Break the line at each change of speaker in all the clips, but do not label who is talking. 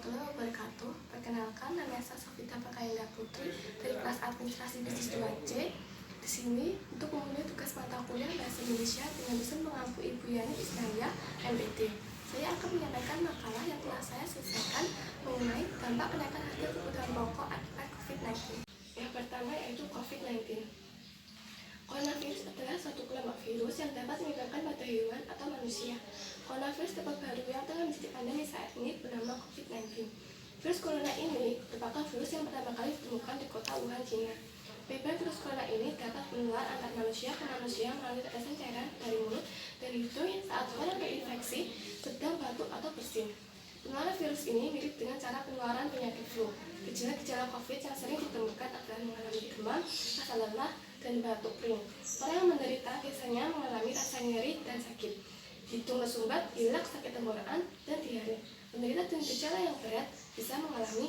warahmatullahi wabarakatuh. Perkenalkan, nama saya Sofita Pakainda Putri dari kelas Administrasi Bisnis 2C. Di sini untuk memenuhi tugas mata kuliah Bahasa Indonesia dengan dosen pengampu Ibu Yani Isnaya, MPT. Saya akan menyampaikan makalah yang telah saya selesaikan mengenai dampak kenaikan harga kebutuhan pokok akibat COVID-19. Yang pertama yaitu COVID-19. Coronavirus adalah suatu kelompok virus yang dapat menyebabkan pada hewan atau manusia. Coronavirus terbaru yang tengah menjadi pandemi saat ini bernama COVID-19. Virus corona ini merupakan virus yang pertama kali ditemukan di kota Wuhan, China. Penyebaran virus corona ini dapat menular antar manusia ke manusia melalui tetesan cairan dari mulut dan hidung saat orang terinfeksi, sedang batuk atau bersin. Penularan virus ini mirip dengan cara penularan penyakit flu. Gejala-gejala COVID yang sering ditemukan adalah mengalami demam, rasa lelah, dan batuk kering. Orang yang menderita biasanya mengalami rasa nyeri dan sakit, hidung bersumbat, pilek, sakit tenggorokan, dan diare. Penderita dengan gejala yang berat bisa mengalami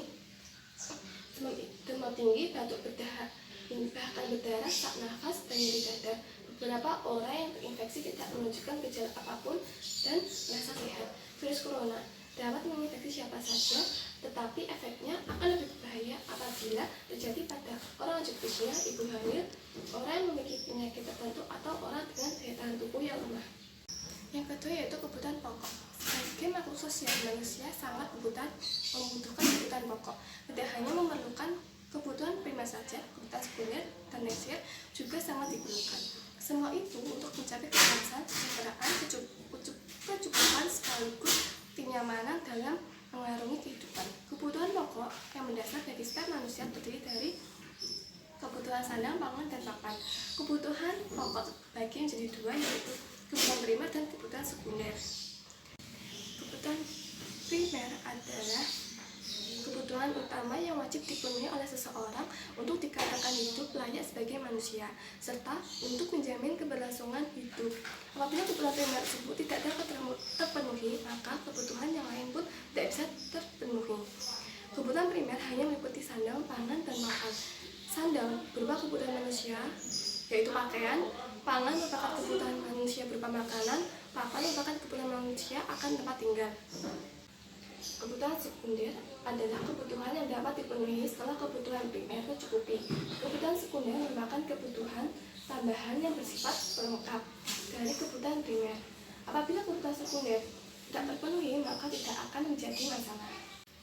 demam tinggi, batuk berdarah, bahkan berdarah, sak nafas, dan nyeri dada. Beberapa orang yang terinfeksi tidak menunjukkan gejala apapun dan merasa sehat. Virus corona dapat menginfeksi siapa saja, tetapi efeknya akan lebih berbahaya apabila terjadi pada orang lanjut usia, ibu hamil, orang yang memiliki penyakit tertentu, atau orang dengan daya tahan tubuh yang lemah. Yang kedua yaitu kebutuhan pokok. Sebagai makhluk sosial, manusia sangat membutuhkan kebutuhan pokok. Tidak hanya memerlukan kebutuhan primer saja, kebutuhan sekunder dan tersier juga sangat diperlukan. Semua itu untuk mencapai kecemasan, kesejahteraan, kecukupan sekaligus kenyamanan dalam mengarungi kehidupan. Kebutuhan pokok yang mendasar bagi setiap manusia terdiri dari kebutuhan sandang, pangan, dan papan. Kebutuhan pokok terbagi menjadi dua, yaitu kebutuhan primer dan kebutuhan sekunder. Kebutuhan primer adalah kebutuhan utama yang wajib dipenuhi oleh seseorang untuk dikatakan hidup layak sebagai manusia, serta untuk menjamin keberlangsungan hidup. Apabila kebutuhan primer tersebut tidak dapat terpenuhi, maka kebutuhan yang lain pun tidak bisa terpenuhi. Kebutuhan primer hanya meliputi sandang, pangan, dan makan. Sandang berupa kebutuhan manusia, yaitu pakaian. Pangan merupakan kebutuhan manusia berupa makanan. Papan merupakan kebutuhan manusia akan tempat tinggal. Kebutuhan sekunder adalah kebutuhan yang dapat dipenuhi setelah kebutuhan primer tercukupi. Kebutuhan sekunder merupakan kebutuhan tambahan yang bersifat pelengkap dari kebutuhan primer. Apabila kebutuhan sekunder tidak terpenuhi, maka tidak akan menjadi masalah.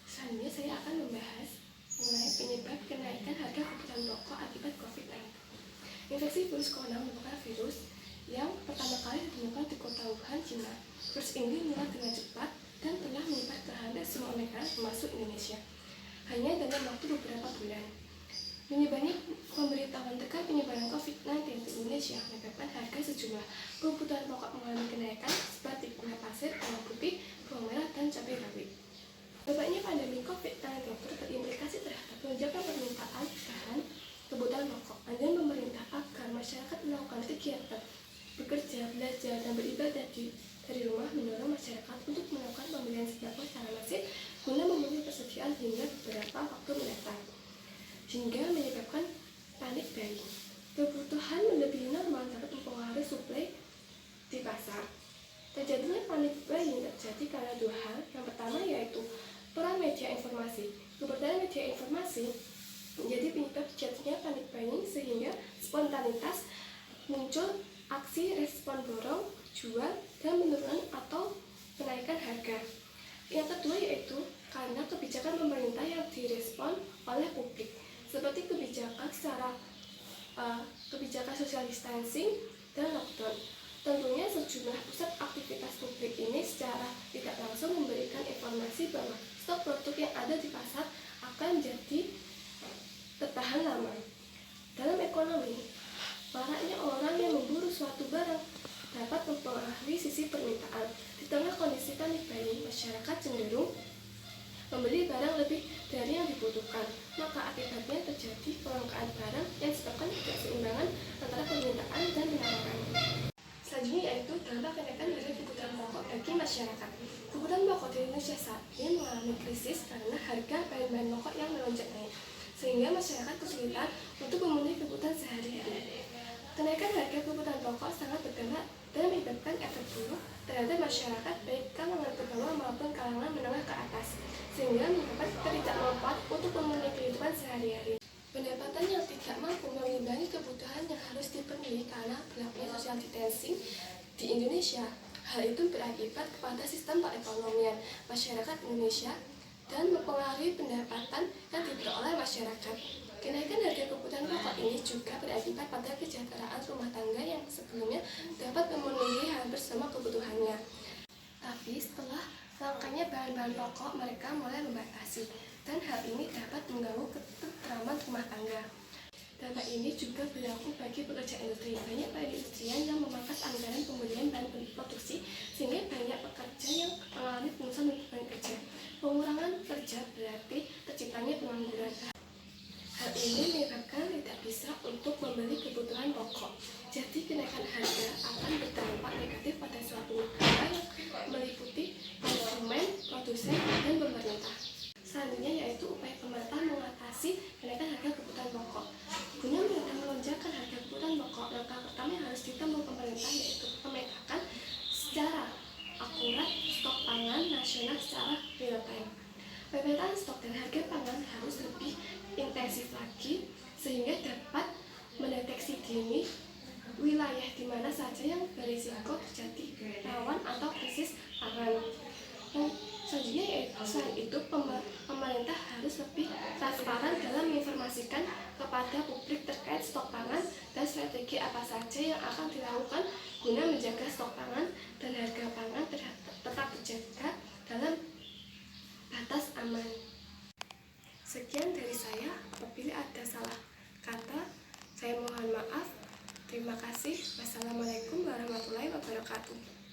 Selanjutnya saya akan membahas mengenai penyebab kenaikan harga kebutuhan pokok akibat COVID-19. Infeksi virus corona merupakan virus yang pertama kali ditemukan di kota Wuhan, China. Virus ini menular dengan cepat dan telah menyebar ke hampir semua negara termasuk Indonesia hanya dalam waktu beberapa bulan. Menyebarnya pemberitahuan terkait penyebaran COVID-19 di Indonesia menyebabkan harga sejumlah kebutuhan pokok mengalami kenaikan seperti gula pasir, bawang putih, bawang merah, dan cabai rawit. Merebaknya pandemi COVID-19 berimplikasi terhadap lonjakan permintaan bahan kebutuhan pokok. Anjuran pemerintah agar masyarakat melakukan kegiatan bekerja, belajar, dan beribadah dari rumah mendorong masyarakat untuk melakukan pembelian sembako secara masif guna memenuhi persediaan hingga beberapa waktu mendatang, hingga menyebabkan panik buying. Kebutuhan melebihi normal dapat mempengaruhi suplai di pasar. Terjadinya panik buying terjadi karena dua hal. Yang pertama yaitu peran media informasi. Keberadaan media informasi menjadi penyebab terjadinya panik buying sehingga spontanitas muncul aksi respon borong, jual, dan penurunan atau kenaikan harga. Yang kedua yaitu karena kebijakan pemerintah yang direspon oleh publik, seperti kebijakan social distancing dan lockdown. Tentunya sejumlah pusat aktivitas publik ini secara tidak langsung memberikan informasi bahwa stok produk yang ada di pasar akan jadi tertahan lama. Dalam ekonomi, maraknya orang yang memburu suatu barang dapat mempengaruhi sisi permintaan. Di tengah kondisi panik buying, masyarakat cenderung membeli barang lebih dari yang dibutuhkan. Maka akibatnya terjadi kelangkaan barang yang disebabkan ketidakseimbangan antara permintaan dan penawaran. Selanjutnya yaitu dampak kenaikan harga kebutuhan pokok bagi masyarakat. Kebutuhan pokok di Indonesia saat ini mengalami krisis karena harga bahan-bahan pokok yang melonjak naik, sehingga masyarakat kesulitan untuk memenuhi kebutuhan sehari-hari. Kenaikan harga kebutuhan pokok sangat berdampak dan menyebabkan efek buruk terhadap masyarakat baik kalangan ke bawah maupun kalangan menengah ke atas, sehingga mendapat ketidakmampuan untuk memenuhi kehidupan sehari-hari. Pendapatan yang tidak mampu mengimbangi kebutuhan yang harus dipenuhi karena berlakunya social distancing di Indonesia. Hal itu berakibat kepada sistem perekonomian masyarakat Indonesia dan mempengaruhi pendapatan yang diperoleh masyarakat. Kenaikan harga kebutuhan pokok ini juga berakibat pada kesejahteraan rumah tangga yang sebelumnya dapat memenuhi hampir semua kebutuhannya. Tapi setelah langkanya bahan-bahan pokok, mereka mulai membatasi, dan hal ini dapat mengganggu ketentraman rumah tangga. Dampak ini juga berlaku bagi pekerja industri. Banyak perindustrian yang memangkas anggaran pembelian bahan produksi, sehingga banyak pekerja yang mengalami pengurangan beban kerja. Pengurangan kerja berarti terciptanya pengangguran. Hal ini menyebabkan tidak bisa untuk membeli kebutuhan pokok. Jadi kenaikan harga akan berdampak negatif pada suatu negara yang meliputi konsumen, produsen, dan pemerintah. Selanjutnya yaitu upaya pemerintah mengatasi kenaikan harga kebutuhan pokok. Guna melonjakkan harga kebutuhan pokok, langkah pertama yang harus ditempuh pemerintah yaitu memetakan secara akurat stok pangan nasional secara real time. Pemetaan stok dan harga pangan harus lebih intensif lagi sehingga dapat mendeteksi dini wilayah di mana saja yang berisiko terjadi rawan atau krisis pangan. Selanjutnya selain itu pemerintah harus lebih transparan dalam menginformasikan kepada publik terkait stok pangan dan strategi apa saja yang akan dilakukan guna menjaga stok pangan dan harga pangan tetap terjaga dalam batas aman. Sekian dari saya. Apabila ada salah kata, saya mohon maaf. Terima kasih. Wassalamualaikum warahmatullahi wabarakatuh.